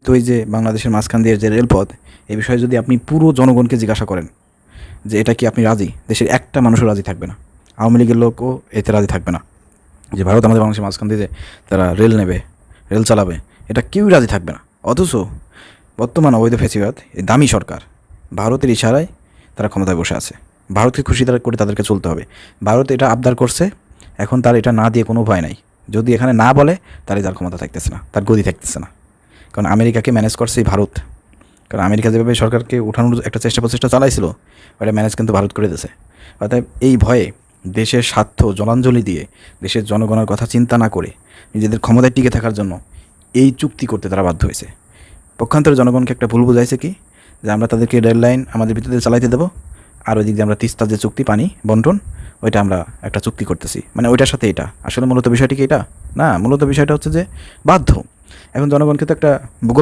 তো এই যে বাংলাদেশের মাঝখান দিয়ে যে রেলপথ, এই বিষয়ে যদি আপনি পুরো জনগণকে জিজ্ঞাসা করেন যে এটা কি আপনি রাজি, দেশের একটা মানুষও রাজি থাকবে না। আওয়ামী লীগের লোকও এতে রাজি থাকবে না যে ভারত আমাদের বাংলাদেশের মাঝখান দিয়ে যে তারা রেল নেবে, রেল চালাবে, এটা কেউই রাজি থাকবে না। অথচ বর্তমান অবৈধ ফ্যাসিবাদ, এই দামি সরকার, ভারতের ইশারায় তারা ক্ষমতায় বসে আছে। ভারতকে খুশি করে তাদেরকে চলতে হবে। ভারত এটা আবদার করছে, এখন তার এটা না দিয়ে কোনো উপায় নাই। যদি এখানে না বলে, তাহলে তার ক্ষমতা থাকতেছে না, তার গদি থাকতেছে না। কারণ আমেরিকাকে ম্যানেজ করছে এই ভারত। কারণ আমেরিকা যেভাবে সরকারকে উঠানোর একটা প্রচেষ্টা চালাইছিল, ওটা ম্যানেজ কিন্তু ভারত করে দিয়েছে। অর্থাৎ এই ভয়ে দেশের স্বার্থ জলাঞ্জলি দিয়ে, দেশের জনগণের কথা চিন্তা না করে, নিজেদের ক্ষমতায় টিকে থাকার জন্য এই চুক্তি করতে তারা বাধ্য হয়েছে। পক্ষান্তরে জনগণকে একটা ভুল বোঝাইছে কি, যে আমরা তাদেরকে রেল লাইন আমাদের ভিতরে চালাইতে দেবো, আর ওই দিক দিয়ে আমরা তিস্তার যে চুক্তি পানি বন্টন, ওইটা আমরা একটা চুক্তি করতেছি, মানে ওইটার সাথে এটা আসলে মূলত বিষয়টি কি এটা না, মূলত বিষয়টা হচ্ছে যে বাধ্য। এখন জনগণকে তো একটা